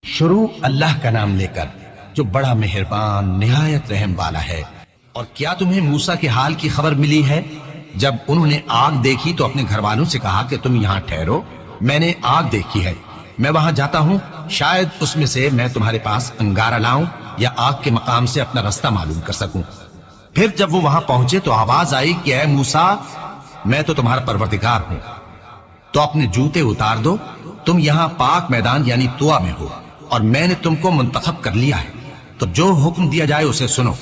شروع اللہ کا نام لے کر جو بڑا مہربان نہایت رحم والا ہے۔ اور کیا تمہیں موسیٰ کے حال کی خبر ملی ہے؟ جب انہوں نے آگ دیکھی تو اپنے گھر والوں سے کہا کہ تم یہاں ٹھہرو، میں نے آگ دیکھی ہے، میں وہاں جاتا ہوں، شاید اس میں سے میں تمہارے پاس انگارہ لاؤں یا آگ کے مقام سے اپنا رستہ معلوم کر سکوں۔ پھر جب وہ وہاں پہنچے تو آواز آئی کہ اے موسیٰ، میں تو تمہارا پروردگار ہوں، تو اپنے جوتے اتار دو، تم یہاں پاک میدان یعنی طوا میں ہو، اور میں نے تم کو منتخب کر لیا ہے، تو جو حکم دیا جائے اسے سنو۔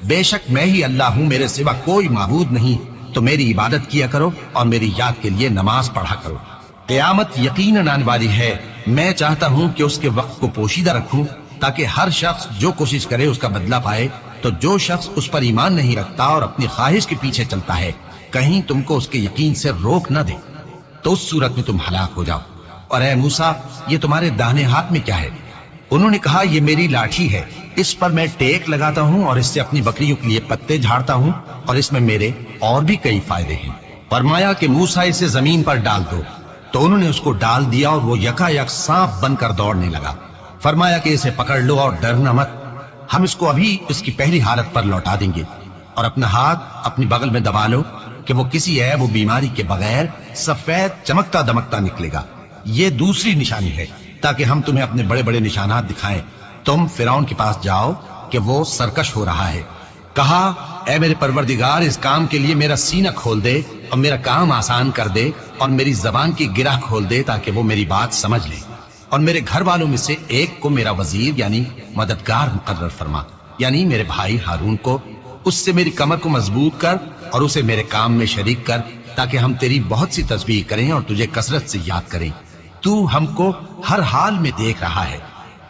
بے شک میں ہی اللہ ہوں، میرے سوا کوئی معبود نہیں، تو میری عبادت کیا کرو اور میری یاد کے لیے نماز پڑھا کرو۔ قیامت یقیناً آنے والی ہے، میں چاہتا ہوں کہ اس کے وقت کو پوشیدہ رکھوں تاکہ ہر شخص جو کوشش کرے اس کا بدلہ پائے، تو جو شخص اس پر ایمان نہیں رکھتا اور اپنی خواہش کے پیچھے چلتا ہے، کہیں تم کو اس کے یقین سے روک نہ دے، تو اس صورت میں تم ہلاک ہو جاؤ۔ اور اے موسیٰ، یہ تمہارے داہنے ہاتھ میں کیا ہے؟ انہوں نے کہا یہ میری لاٹھی ہے، اس پر میں ٹیک لگاتا ہوں اور اس سے اپنی بکریوں کے لیے پتے جھاڑتا ہوں، اور اس میں میرے اور بھی کئی فائدے ہیں۔ فرمایا کہ موسیٰ اسے زمین پر ڈال دو، تو انہوں نے اس کو ڈال دیا اور وہ یکا یک سانپ بن کر دوڑنے لگا۔ فرمایا کہ اسے پکڑ لو اور ڈرنا مت، ہم اس کو ابھی اس کی پہلی حالت پر لوٹا دیں گے، اور اپنا ہاتھ اپنی بغل میں دبا لو کہ وہ کسی عیب و بیماری کے بغیر سفید چمکتا دمکتا نکلے گا۔ یہ دوسری نشانی ہے تاکہ ہم تمہیں اپنے بڑے بڑے نشانات دکھائیں۔ تم فرعون کے پاس جاؤ کہ وہ سرکش ہو رہا ہے، کہا اے میرے پروردگار، اس کام کے لیے میرا سینہ کھول دے اور میرا کام آسان کر دے، اور میری زبان کی گرہ کھول دے تاکہ وہ میری بات سمجھ لے، اور میرے گھر والوں میں سے ایک کو میرا وزیر یعنی مددگار مقرر فرما، یعنی میرے بھائی ہارون کو، اس سے میری کمر کو مضبوط کر اور اسے میرے کام میں شریک کر، تاکہ ہم تیری بہت سی تسبیح کریں اور تجھے کثرت سے یاد کریں، تو ہم کو ہر حال میں دیکھ رہا ہے۔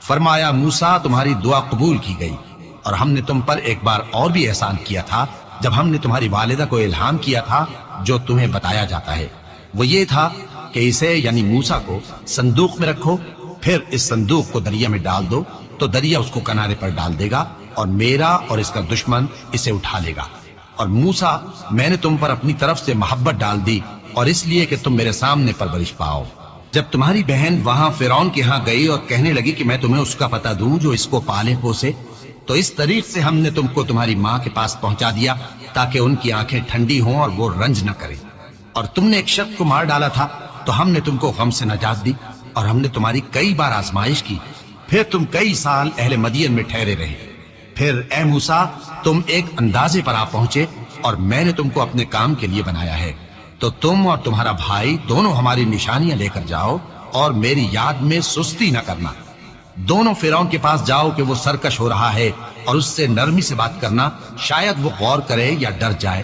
فرمایا موسیٰ، تمہاری دعا قبول کی گئی، اور ہم نے تم پر ایک بار اور بھی احسان کیا تھا جب ہم نے تمہاری والدہ کو الہام کیا تھا جو تمہیں بتایا جاتا ہے، وہ یہ تھا کہ اسے یعنی موسیٰ کو صندوق میں رکھو، پھر اس صندوق کو دریا میں ڈال دو، تو دریا اس کو کنارے پر ڈال دے گا، اور میرا اور اس کا دشمن اسے اٹھا لے گا۔ اور موسیٰ، میں نے تم پر اپنی طرف سے محبت ڈال دی، اور اس لیے کہ تم میرے سامنے پرورش پاؤ۔ جب تمہاری بہن وہاں فرعون کے ہاں گئی اور کہنے لگی کہ میں تمہیں اس کا پتہ دوں جو اس کو پالے پوسے، تو اس طریق سے ہم نے تم کو تمہاری ماں کے پاس پہنچا دیا تاکہ ان کی آنکھیں ٹھنڈی ہوں اور وہ رنج نہ کریں۔ اور تم نے ایک شخص کو مار ڈالا تھا تو ہم نے تم کو غم سے نجات دی، اور ہم نے تمہاری کئی بار آزمائش کی، پھر تم کئی سال اہل مدین میں ٹھہرے رہے۔ پھر اے موسیٰ، تم ایک اندازے پر آ پہنچے، اور میں نے تم کو اپنے کام کے لیے بنایا ہے، تو تم اور تمہارا بھائی دونوں ہماری نشانیاں لے کر جاؤ، اور میری یاد میں سستی نہ کرنا۔ دونوں فرعون کے پاس جاؤ کہ وہ سرکش ہو رہا ہے، اور اس سے نرمی سے بات کرنا، شاید وہ غور کرے یا ڈر جائے۔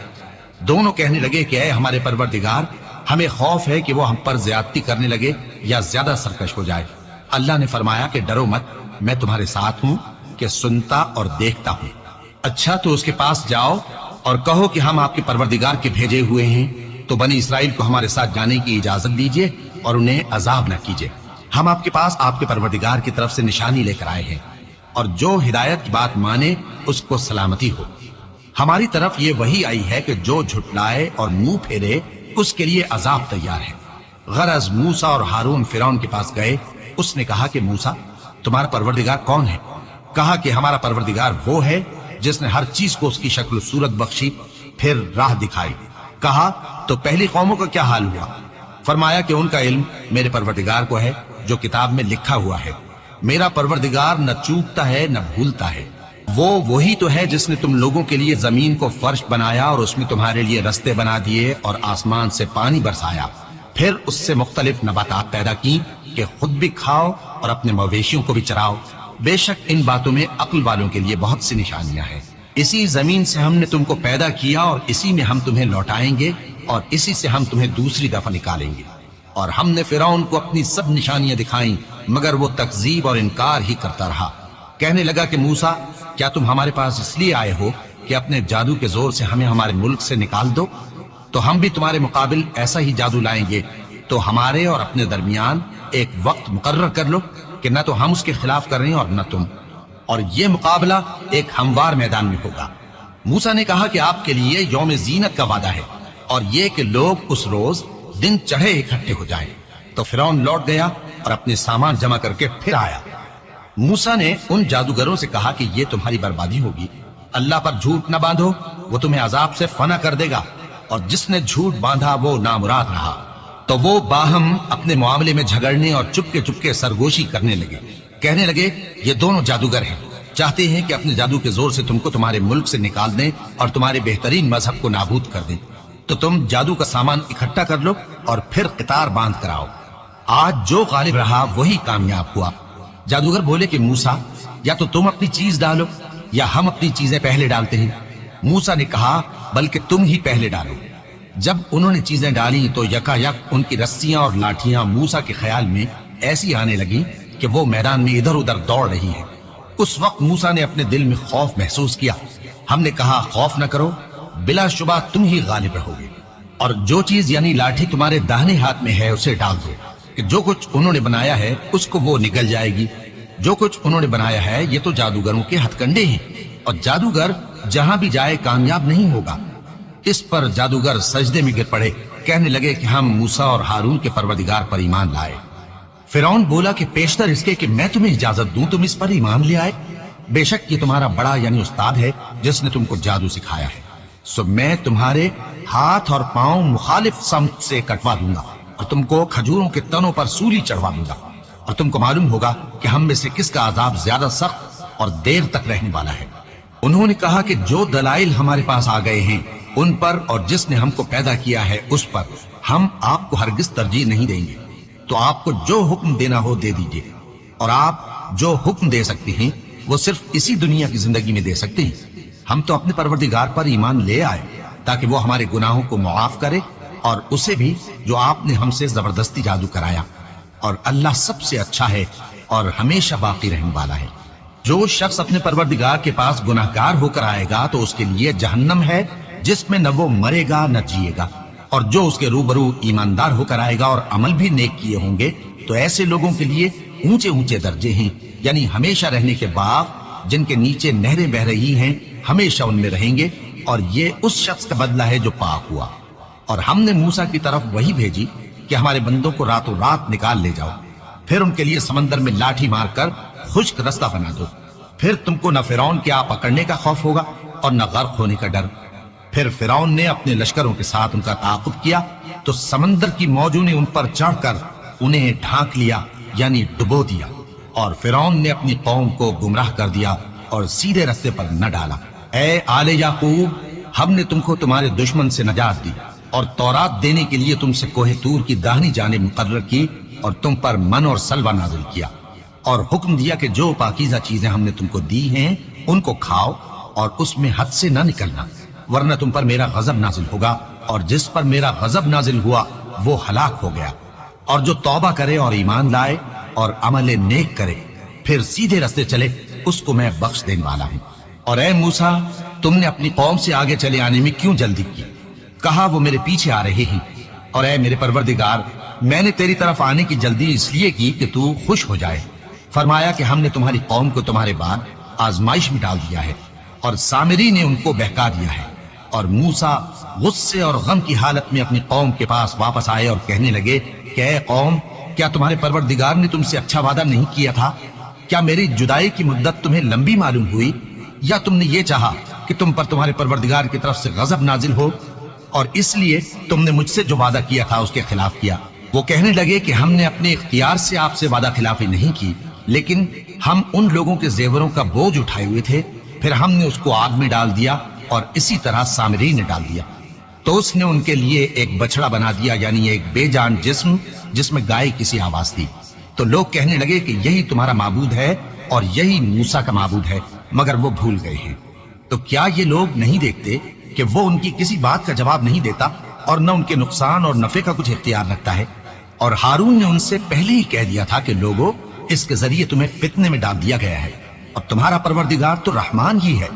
دونوں کہنے لگے کہ اے ہمارے پروردگار، ہمیں خوف ہے کہ وہ ہم پر زیادتی کرنے لگے یا زیادہ سرکش ہو جائے۔ اللہ نے فرمایا کہ ڈرو مت، میں تمہارے ساتھ ہوں کہ سنتا اور دیکھتا ہوں۔ اچھا، تو اس کے پاس جاؤ اور کہو کہ ہم آپ کے پروردگار کے بھیجے ہوئے ہیں، تو بنی اسرائیل کو ہمارے ساتھ جانے کی اجازت دیجیے اور انہیں عذاب نہ کیجیے۔ ہم آپ کے پاس آپ کے پروردگار کی طرف سے نشانی لے کر آئے ہیں، اور جو ہدایت کی بات مانے اس کو سلامتی ہو۔ ہماری طرف یہ وحی آئی ہے کہ جو جھٹلائے اور منہ پھیرے اس کے لیے عذاب تیار ہے۔ غرض موسیٰ اور ہارون فرعون کے پاس گئے، اس نے کہا کہ موسیٰ، تمہارا پروردگار کون ہے؟ کہا کہ ہمارا پروردگار وہ ہے جس نے ہر چیز کو اس کی شکل و صورت بخشی، پھر راہ دکھائی۔ کہا تو پہلی قوموں کا کیا حال ہوا؟ فرمایا کہ ان کا علم میرے پروردگار کو ہے جو کتاب میں لکھا ہوا ہے۔ میرا پروردگار نہ چوکتا ہے نہ بھولتا ہے۔ وہ وہی تو ہے جس نے تم لوگوں کے لیے زمین کو فرش بنایا اور اس میں تمہارے لیے رستے بنا دیے اور آسمان سے پانی برسایا، پھر اس سے مختلف نباتات پیدا کی کہ خود بھی کھاؤ اور اپنے مویشیوں کو بھی چراؤ۔ بے شک ان باتوں میں عقل والوں کے لیے بہت سی نشانیاں ہیں۔ اسی زمین سے ہم نے تم کو پیدا کیا اور اسی میں ہم تمہیں لوٹائیں گے، اور اسی سے ہم تمہیں دوسری دفعہ نکالیں گے۔ اور ہم نے فرعون کو اپنی سب نشانیاں دکھائیں، مگر وہ تکذیب اور انکار ہی کرتا رہا۔ کہنے لگا کہ موسیٰ، کیا تم ہمارے پاس اس لیے آئے ہو کہ اپنے جادو کے زور سے ہمیں ہمارے ملک سے نکال دو؟ تو ہم بھی تمہارے مقابل ایسا ہی جادو لائیں گے، تو ہمارے اور اپنے درمیان ایک وقت مقرر کر لو کہ نہ تو ہم اس کے خلاف کر رہے ہیں اور نہ تم، اور یہ مقابلہ ایک ہموار میدان میں ہوگا۔ موسیٰ نے کہا کہ آپ کے لیے یوم زینت کا وعدہ ہے، اور یہ کہ لوگ اس روز دن چڑھے اکٹھے ہو جائیں۔ تو فرعون لوٹ گیا اور اپنے سامان جمع کر کے پھر آیا۔ موسیٰ نے ان جادوگروں سے کہا کہ یہ تمہاری بربادی ہوگی، اللہ پر جھوٹ نہ باندھو، وہ تمہیں عذاب سے فنا کر دے گا، اور جس نے جھوٹ باندھا وہ نامراد رہا۔ تو وہ باہم اپنے معاملے میں جھگڑنے اور چپکے سرگوشی کرنے لگے، کہنے لگے یہ دونوں جادوگر ہیں، چاہتے ہیں کہ اپنے جادو کے زور سے تم کو تمہارے ملک سے نکال دیں اور تمہارے بہترین مذہب کو نابود کر دیں، تو تم جادو کا سامان اکٹھا کر لو اور پھر قطار باندھ کر آؤ، آج جو غالب رہا وہی کامیاب ہوا۔ جادوگر بولے کہ موسیٰ یا تو تم اپنی چیز ڈالو یا ہم اپنی چیزیں پہلے ڈالتے ہیں۔ موسیٰ نے کہا بلکہ تم ہی پہلے ڈالو۔ جب انہوں نے چیزیں ڈالی تو یکا یک ان کی رسیاں اور لاٹھیاں موسیٰ کے خیال میں ایسی آنے لگی کہ وہ میدان میں ادھر ادھر دوڑ رہی ہیں۔ اس وقت موسیٰ نے اپنے دل میں خوف محسوس کیا۔ ہم نے کہا خوف نہ کرو، بلا شبہ تم ہی غالب رہو گے، اور جو چیز یعنی لاٹھی تمہارے داہنے ہاتھ میں ہے اسے ڈال دو، کہ جو کچھ انہوں نے بنایا ہے اس کو وہ نگل جائے گی۔ جو کچھ انہوں نے بنایا ہے یہ تو جادوگروں کے ہتھ کنڈے ہیں، اور جادوگر جہاں بھی جائے کامیاب نہیں ہوگا۔ اس پر جادوگر سجدے میں گر پڑے، کہنے لگے کہ ہم موسیٰ اور ہارون کے پروردگار پر ایمان لائے۔ فرعون بولا کہ پیشتر اس کے کہ میں تمہیں اجازت دوں تم اس پر ایمان لے آئے، بے شک یہ تمہارا بڑا یعنی استاد ہے جس نے تم کو جادو سکھایا ہے، سو میں تمہارے ہاتھ اور پاؤں مخالف سمت سے کٹوا دوں گا اور تم کو کھجوروں کے تنوں پر سولی چڑھوا دوں گا، اور تم کو معلوم ہوگا کہ ہم میں سے کس کا عذاب زیادہ سخت اور دیر تک رہنے والا ہے۔ انہوں نے کہا کہ جو دلائل ہمارے پاس آ گئے ہیں ان پر اور جس نے ہم کو پیدا کیا ہے اس پر ہم آپ کو ہرگز ترجیح نہیں دیں گے، تو آپ کو جو حکم دینا ہو دے دیجئے، اور آپ جو حکم دے سکتے ہیں وہ صرف اسی دنیا کی زندگی میں دے سکتے ہیں۔ ہم تو اپنے پروردگار پر ایمان لے آئے تاکہ وہ ہمارے گناہوں کو معاف کرے، اور اسے بھی جو آپ نے ہم سے زبردستی جادو کرایا، اور اللہ سب سے اچھا ہے اور ہمیشہ باقی رہنے والا ہے۔ جو شخص اپنے پروردگار کے پاس گناہگار ہو کر آئے گا تو اس کے لیے جہنم ہے جس میں نہ وہ مرے گا نہ جیے گا، اور جو اس کے روبرو ایماندار ہو کر آئے گا اور عمل بھی نیک کیے ہوں گے تو ایسے لوگوں کے لیے اونچے اونچے درجے ہیں، یعنی ہمیشہ رہنے کے باغ جن کے نیچے نہریں بہ رہی ہیں، ہمیشہ ان میں رہیں گے، اور یہ اس شخص کا بدلہ ہے جو پاک ہوا۔ اور ہم نے موسیٰ کی طرف وہی بھیجی کہ ہمارے بندوں کو راتوں رات نکال لے جاؤ، پھر ان کے لیے سمندر میں لاٹھی مار کر خشک رستہ بنا دو، پھر تم کو نہ فرعون کے آ پکڑنے کا خوف ہوگا اور نہ غرق ہونے کا ڈر۔ پھر فرعون نے اپنے لشکروں کے ساتھ ان کا تعاقب کیا تو سمندر کی موجوں نے ان پر چڑھ کر انہیں ڈھانک لیا یعنی ڈبو دیا، اور فرعون نے اپنی قوم کو گمراہ کر دیا اور سیدھے رستے پر نہ ڈالا۔ اے آل یعقوب، ہم نے تم کو تمہارے دشمن سے نجات دی اور تورات دینے کے لیے تم سے کوہ طور کی داہنی جانب مقرر کی، اور تم پر من اور سلوہ نازل کیا، اور حکم دیا کہ جو پاکیزہ چیزیں ہم نے تم کو دی ہیں ان کو کھاؤ اور اس میں حد سے نہ نکلنا، ورنہ تم پر میرا غضب نازل ہوگا، اور جس پر میرا غضب نازل ہوا وہ ہلاک ہو گیا۔ اور جو توبہ کرے اور ایمان لائے اور عمل نیک کرے پھر سیدھے رستے چلے اس کو میں بخش دینے والا ہوں۔ اور اے موسیٰ، تم نے اپنی قوم سے آگے چلے آنے میں کیوں جلدی کی؟ کہا وہ میرے پیچھے آ رہے ہیں۔ اور اے میرے پروردگار، میں نے تیری طرف آنے کی جلدی اس لیے کی کہ تو خوش ہو جائے۔ فرمایا کہ ہم نے تمہاری قوم کو تمہارے بعد آزمائش میں ڈال دیا ہے، اور سامری نے ان کو بہکا دیا ہے۔ اور موسیٰ غصے اور غم کی حالت میں اپنی قوم کے پاس واپس آئے اور کہنے لگے کہ اے قوم، کیا تمہارے پروردگار نے تم سے اچھا وعدہ نہیں کیا تھا؟ کیا میری جدائی کی مدت تمہیں لمبی معلوم ہوئی، یا تم نے یہ چاہا کہ تم پر تمہارے پروردگار کی طرف سے غضب نازل ہو، اور اس لیے تم نے مجھ سے جو وعدہ کیا تھا اس کے خلاف کیا؟ وہ کہنے لگے کہ ہم نے اپنے اختیار سے آپ سے وعدہ خلافی نہیں کی، لیکن ہم ان لوگوں کے زیوروں کا بوجھ اٹھائے ہوئے تھے، پھر ہم نے اس کو آگ میں ڈال دیا، اور اسی طرح سامری نے ڈال دیا۔ تو اس نے ان کے لیے ایک بچڑا بنا دیا، یعنی ایک بے جان جسم جس میں گائے کسی آواز تھی۔ تو لوگ کہنے لگے کہ یہی تمہارا معبود ہے اور یہی موسیٰ کا معبود ہے، مگر وہ بھول گئے ہیں۔ تو کیا یہ لوگ نہیں دیکھتے کہ وہ ان کی کسی بات کا جواب نہیں دیتا اور نہ ان کے نقصان اور نفع کا کچھ اختیار رکھتا ہے؟ اور ہارون نے ان سے پہلے ہی کہہ دیا تھا کہ لوگوں، اس کے ذریعے تمہیں فتنے میں ڈال دیا گیا ہے، اور تمہارا پروردگار تو رحمان ہی ہے،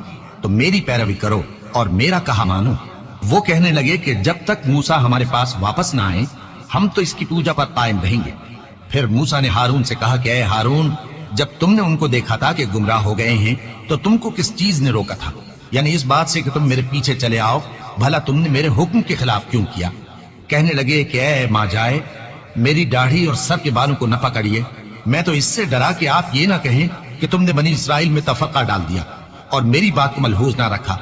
تو میری پیروی کرو اور میرا کہا مانو۔ وہ کہنے لگے کہ جب تک موسیٰ ہمارے پاس واپس نہ آئے ہم تو اس کی پوجا پر قائم رہیں گے۔ پھر موسیٰ نے ہارون سے کہا کہ اے ہارون، جب تم نے ان کو دیکھا تھا کہ گمراہ ہو گئے ہیں تو تم کو کس چیز نے روکا تھا؟ یعنی اس بات سے کہ تم میرے پیچھے چلے آؤ، بھلا تم نے میرے حکم کے خلاف کیوں کیا؟ کہنے لگے کہ اے ماں جائے، میری داڑھی اور سر کے بالوں کو نہ پکڑیے، میں تو اس سے ڈرا کہ آپ یہ نہ کہیں کہ تم نے بنی اسرائیل میں تفرقہ ڈال دیا اور میری بات کو ملحوظ نہ رکھا۔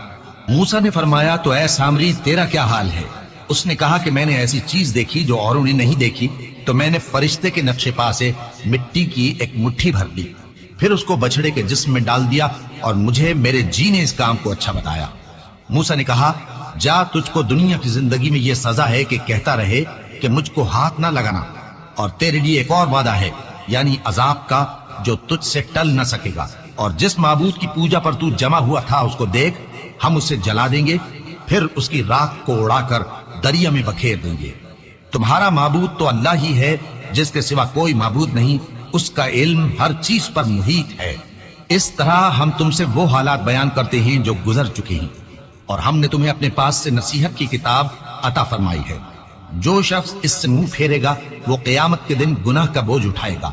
موسیٰ نے فرمایا تو اے سامری تیرا کیا حال ہے؟ اس نے کہا کہ میں نے ایسی چیز دیکھی جو اوروں نے نہیں دیکھی، تو میں نے فرشتے کے نقش پا سے مٹی کی ایک مٹھی بھر لی، پھر اس کو بچڑے کے جسم میں ڈال دیا اور مجھے میرے جی نے اس کام کو اچھا بتایا۔ موسیٰ نے کہا جا، تجھ کو دنیا کی زندگی میں یہ سزا ہے کہ کہتا رہے کہ مجھ کو ہاتھ نہ لگانا، اور تیرے لیے ایک اور وعدہ ہے، یعنی عذاب کا جو تجھ سے ٹل نہ سکے گا، اور جس معبود کی پوجا پر تو جمع ہوا تھا اس کو دیکھ، ہم اسے جلا دیں گے، پھر اس کی راکھ کو اڑا کر دریا میں بکھیر دیں گے۔ تمہارا معبود تو اللہ ہی ہے، جس کے سوا کوئی معبود نہیں، اس کا علم ہر چیز پر محیط ہے۔ اس طرح ہم تم سے وہ حالات بیان کرتے ہیں جو گزر چکے ہیں، اور ہم نے تمہیں اپنے پاس سے نصیحت کی کتاب عطا فرمائی ہے۔ جو شخص اس سے منہ پھیرے گا وہ قیامت کے دن گناہ کا بوجھ اٹھائے گا۔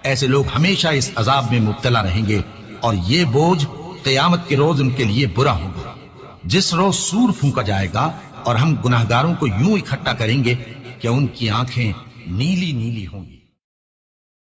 ایسے لوگ ہمیشہ اس عذاب میں مبتلا رہیں گے، اور یہ بوجھ قیامت کے روز ان کے لیے برا ہوگا۔ جس روز سور پھونکا جائے گا اور ہم گناہگاروں کو یوں اکٹھا کریں گے کہ ان کی آنکھیں نیلی نیلی ہوں گی۔